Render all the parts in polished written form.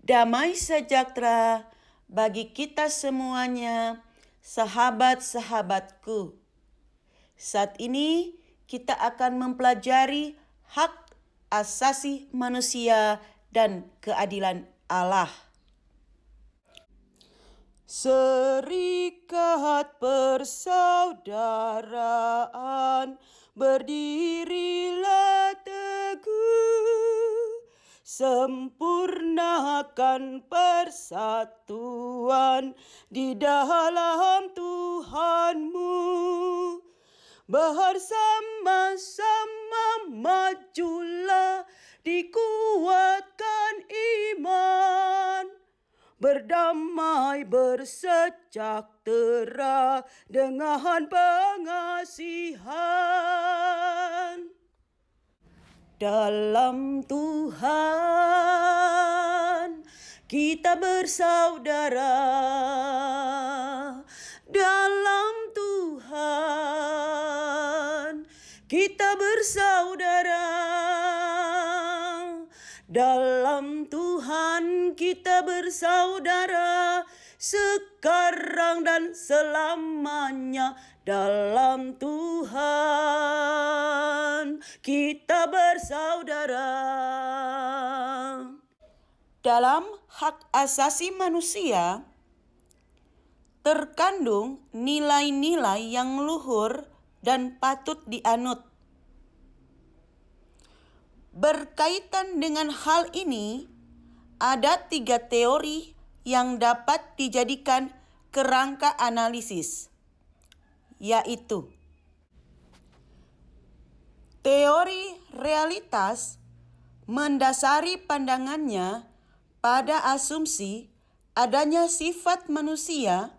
Damai sejahtera bagi kita semuanya, sahabat-sahabatku. Saat ini kita akan mempelajari hak asasi manusia dan keadilan Allah. Serikat persaudaraan, berdirilah teguh, sempurnakan persatuan di dalam Tuhanmu. Bersama-sama majulah, dikuatkan iman, berdamai bersejahtera dengan pengasihan. Dalam Tuhan kita bersaudara, dalam Tuhan kita bersaudara, dalam Tuhan kita bersaudara, sekarang dan selamanya. Dalam Tuhan kita bersaudara. Dalam hak asasi manusia terkandung nilai-nilai yang luhur dan patut dianut. Berkaitan dengan hal ini, ada 3 teori yang dapat dijadikan kerangka analisis, yaitu teori realitas mendasari pandangannya pada asumsi adanya sifat manusia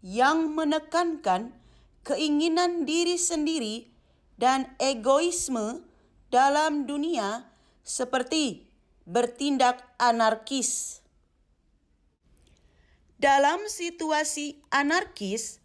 yang menekankan keinginan diri sendiri dan egoisme dalam dunia, seperti bertindak anarkis. Dalam situasi anarkis,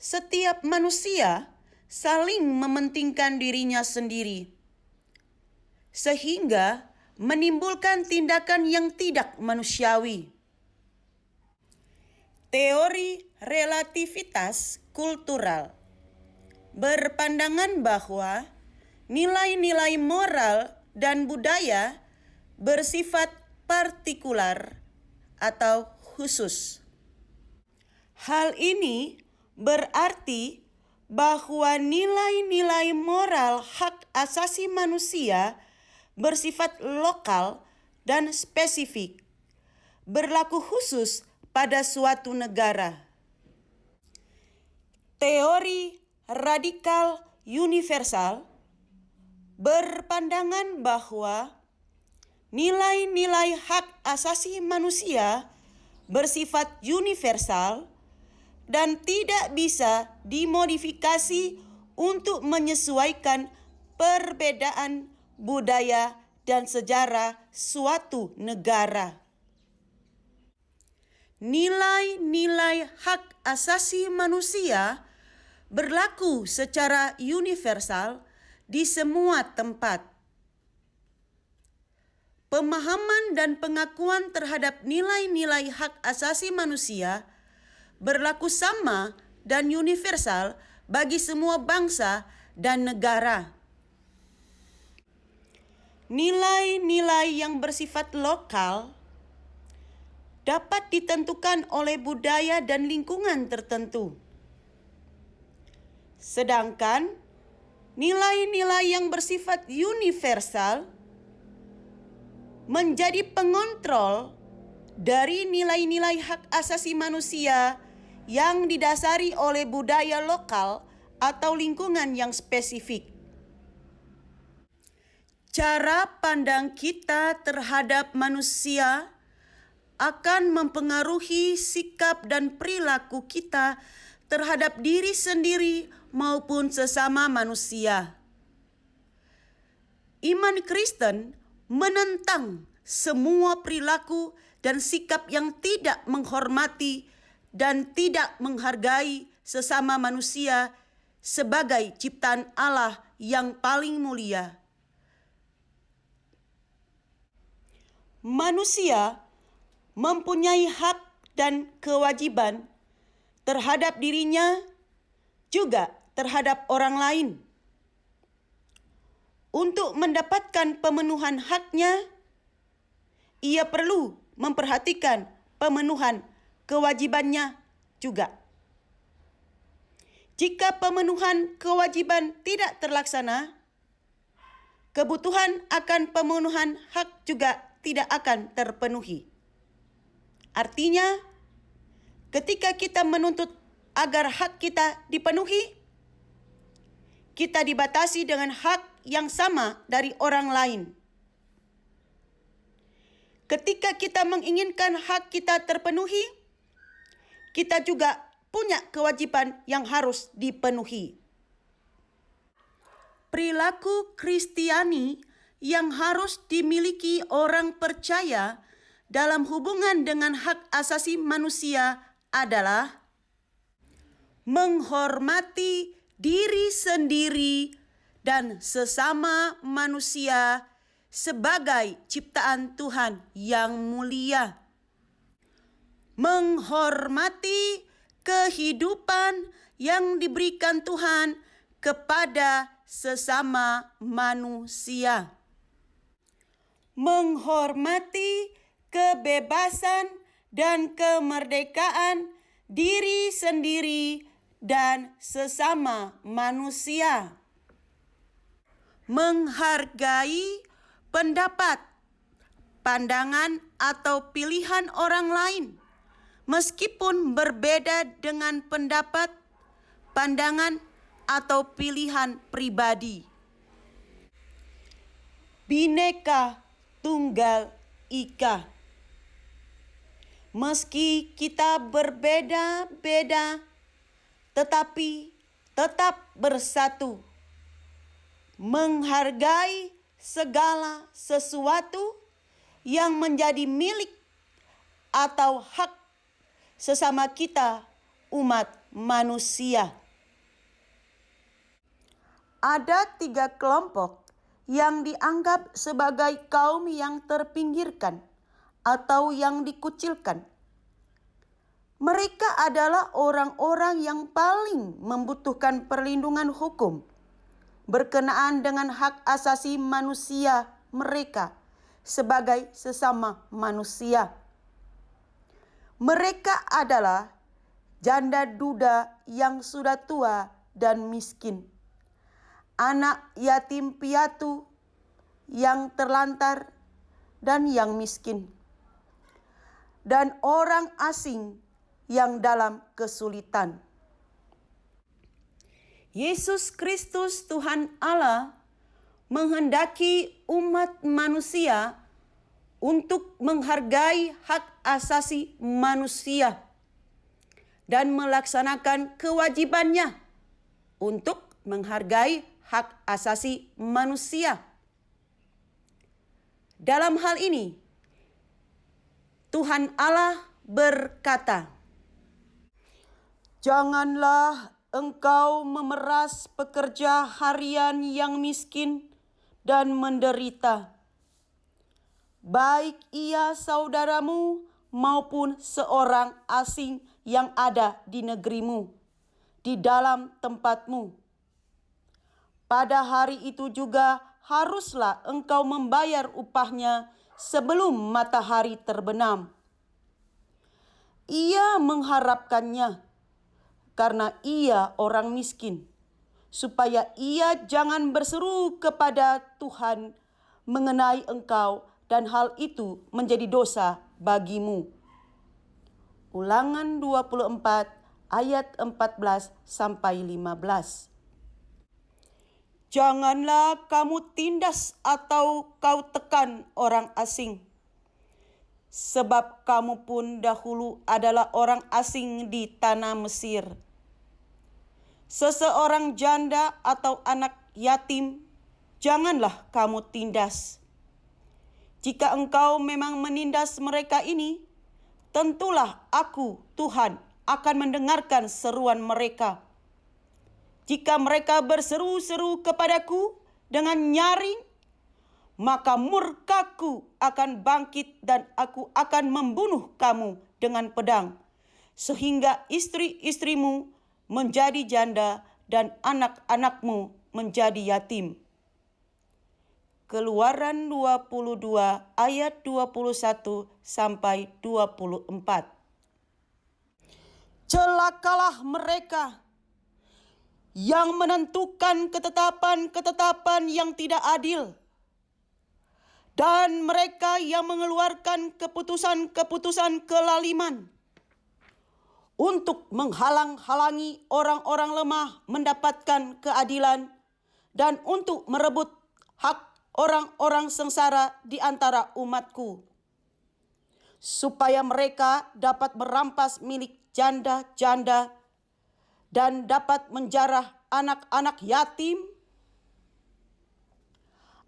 setiap manusia saling mementingkan dirinya sendiri, sehingga menimbulkan tindakan yang tidak manusiawi. Teori relativitas kultural berpandangan bahwa nilai-nilai moral dan budaya bersifat partikular atau khusus. Hal ini berarti bahwa nilai-nilai moral hak asasi manusia bersifat lokal dan spesifik, berlaku khusus pada suatu negara. Teori radikal universal berpandangan bahwa nilai-nilai hak asasi manusia bersifat universal dan tidak bisa dimodifikasi untuk menyesuaikan perbedaan budaya dan sejarah suatu negara. Nilai-nilai hak asasi manusia berlaku secara universal di semua tempat. Pemahaman dan pengakuan terhadap nilai-nilai hak asasi manusia berlaku sama dan universal bagi semua bangsa dan negara. Nilai-nilai yang bersifat lokal dapat ditentukan oleh budaya dan lingkungan tertentu. Sedangkan nilai-nilai yang bersifat universal menjadi pengontrol dari nilai-nilai hak asasi manusia yang didasari oleh budaya lokal atau lingkungan yang spesifik. Cara pandang kita terhadap manusia akan mempengaruhi sikap dan perilaku kita terhadap diri sendiri maupun sesama manusia. Iman Kristen menentang semua perilaku dan sikap yang tidak menghormati dan tidak menghargai sesama manusia sebagai ciptaan Allah yang paling mulia. Manusia mempunyai hak dan kewajiban terhadap dirinya juga terhadap orang lain. Untuk mendapatkan pemenuhan haknya, ia perlu memperhatikan pemenuhan kewajibannya juga. Jika pemenuhan kewajiban tidak terlaksana, kebutuhan akan pemenuhan hak juga tidak akan terpenuhi. Artinya, ketika kita menuntut agar hak kita dipenuhi, kita dibatasi dengan hak yang sama dari orang lain. Ketika kita menginginkan hak kita terpenuhi, kita juga punya kewajiban yang harus dipenuhi. Perilaku Kristiani yang harus dimiliki orang percaya dalam hubungan dengan hak asasi manusia adalah menghormati diri sendiri dan sesama manusia sebagai ciptaan Tuhan yang mulia. Menghormati kehidupan yang diberikan Tuhan kepada sesama manusia. Menghormati kebebasan dan kemerdekaan diri sendiri dan sesama manusia. Menghargai pendapat, pandangan, atau pilihan orang lain, meskipun berbeda dengan pendapat, pandangan, atau pilihan pribadi. Bhinneka Tunggal Ika. Meski kita berbeda-beda, tetapi tetap bersatu. Menghargai segala sesuatu yang menjadi milik atau hak sesama kita umat manusia. Ada 3 kelompok yang dianggap sebagai kaum yang terpinggirkan atau yang dikucilkan. Mereka adalah orang-orang yang paling membutuhkan perlindungan hukum berkenaan dengan hak asasi manusia mereka sebagai sesama manusia. Mereka adalah janda duda yang sudah tua dan miskin, anak yatim piatu yang terlantar dan yang miskin, dan orang asing yang dalam kesulitan. Yesus Kristus Tuhan Allah menghendaki umat manusia untuk menghargai hak asasi manusia dan melaksanakan kewajibannya untuk menghargai hak asasi manusia. Dalam hal ini, Tuhan Allah berkata, "Janganlah engkau memeras pekerja harian yang miskin dan menderita, baik ia saudaramu maupun seorang asing yang ada di negerimu, di dalam tempatmu. Pada hari itu juga haruslah engkau membayar upahnya sebelum matahari terbenam." Ia mengharapkannya karena ia orang miskin, supaya ia jangan berseru kepada Tuhan mengenai engkau dan hal itu menjadi dosa bagimu. Ulangan 24 ayat 14 sampai 15. Janganlah kamu tindas atau kau tekan orang asing, sebab kamu pun dahulu adalah orang asing di tanah Mesir. Seseorang janda atau anak yatim, janganlah kamu tindas. Jika engkau memang menindas mereka ini, tentulah aku, Tuhan, akan mendengarkan seruan mereka. Jika mereka berseru-seru kepadaku dengan nyaring, maka murkaku akan bangkit dan aku akan membunuh kamu dengan pedang, sehingga istri-istrimu menjadi janda dan anak-anakmu menjadi yatim. Keluaran 22 ayat 21 sampai 24. Celakalah mereka yang menentukan ketetapan-ketetapan yang tidak adil, dan mereka yang mengeluarkan keputusan-keputusan kelaliman untuk menghalang-halangi orang-orang lemah mendapatkan keadilan dan untuk merebut hak orang-orang sengsara di antara umatku, supaya mereka dapat merampas milik janda-janda dan dapat menjarah anak-anak yatim.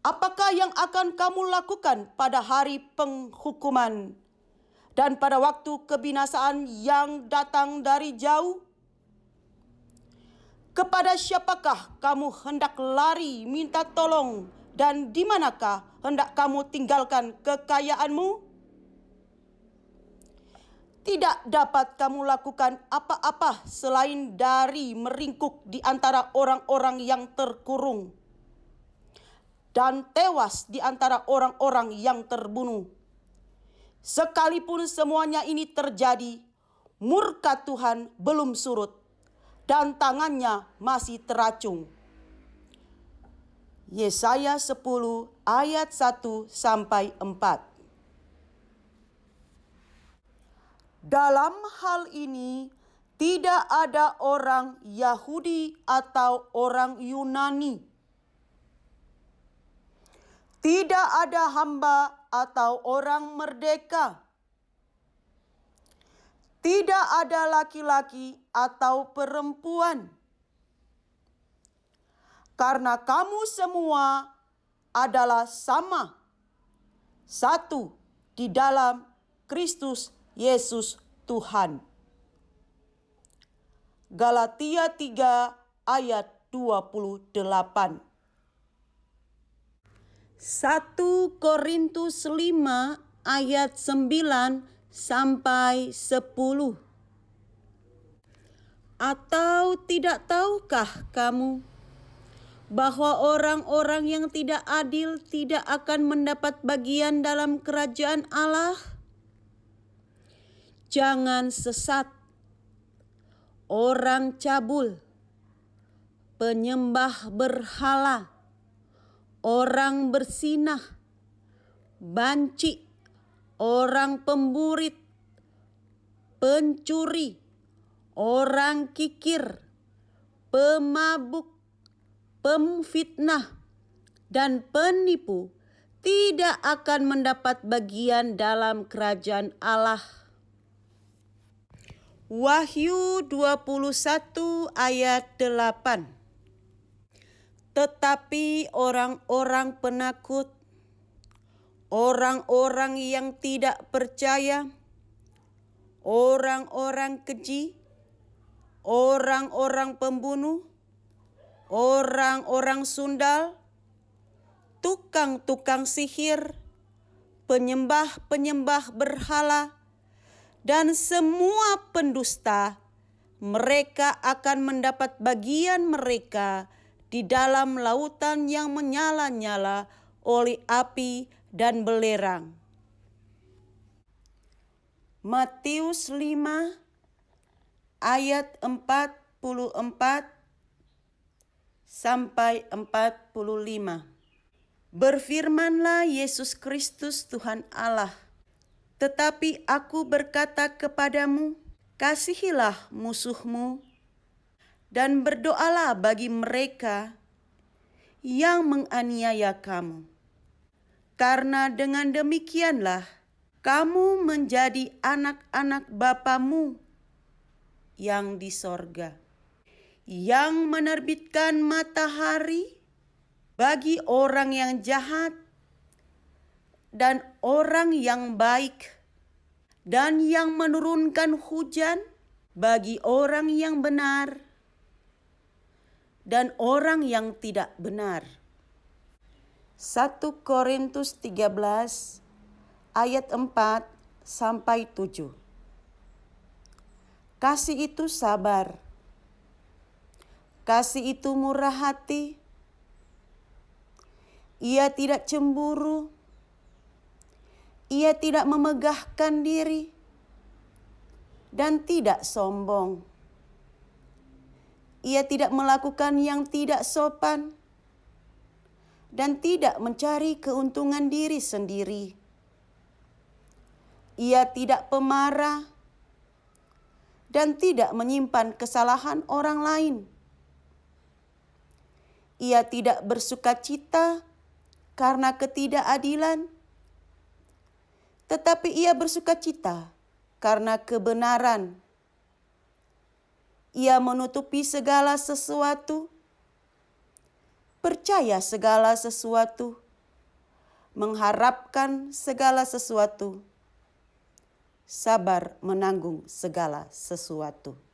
Apakah yang akan kamu lakukan pada hari penghukuman dan pada waktu kebinasaan yang datang dari jauh? Kepada siapakah kamu hendak lari minta tolong, dan di manakah hendak kamu tinggalkan kekayaanmu? Tidak dapat kamu lakukan apa-apa selain dari meringkuk di antara orang-orang yang terkurung dan tewas di antara orang-orang yang terbunuh. Sekalipun semuanya ini terjadi, murka Tuhan belum surut dan tangannya masih teracung. Yesaya 10 ayat 1 sampai 4. Dalam hal ini tidak ada orang Yahudi atau orang Yunani, tidak ada hamba atau orang merdeka, tidak ada laki-laki atau perempuan, karena kamu semua adalah sama, satu di dalam Kristus Yesus Tuhan. Galatia 3 ayat 28. 1 Korintus 5 ayat 9 sampai 10. Atau tidak tahukah kamu bahwa orang-orang yang tidak adil tidak akan mendapat bagian dalam kerajaan Allah? Jangan sesat. Orang cabul, penyembah berhala, orang bersinah, banci, orang pemburit, pencuri, orang kikir, pemabuk, pemfitnah, dan penipu tidak akan mendapat bagian dalam kerajaan Allah. Wahyu 21 ayat 8. Tetapi orang-orang penakut, orang-orang yang tidak percaya, orang-orang keji, orang-orang pembunuh, orang-orang sundal, tukang-tukang sihir, penyembah-penyembah berhala, dan semua pendusta, mereka akan mendapat bagian mereka di dalam lautan yang menyala-nyala oleh api dan belerang. Matius 5 ayat 44 sampai 45. Berfirmanlah Yesus Kristus Tuhan Allah, tetapi aku berkata kepadamu, kasihilah musuhmu dan berdoalah bagi mereka yang menganiaya kamu. Karena dengan demikianlah kamu menjadi anak-anak Bapamu yang di sorga, yang menerbitkan matahari bagi orang yang jahat dan orang yang baik, dan yang menurunkan hujan bagi orang yang benar dan orang yang tidak benar. 1 Korintus 13 ayat 4 sampai 7. Kasih itu sabar. Kasih itu murah hati. Ia tidak cemburu. Ia tidak memegahkan diri dan tidak sombong. Ia tidak melakukan yang tidak sopan dan tidak mencari keuntungan diri sendiri. Ia tidak pemarah dan tidak menyimpan kesalahan orang lain. Ia tidak bersukacita karena ketidakadilan, tetapi ia bersukacita karena kebenaran. Ia menutupi segala sesuatu, percaya segala sesuatu, mengharapkan segala sesuatu, sabar menanggung segala sesuatu.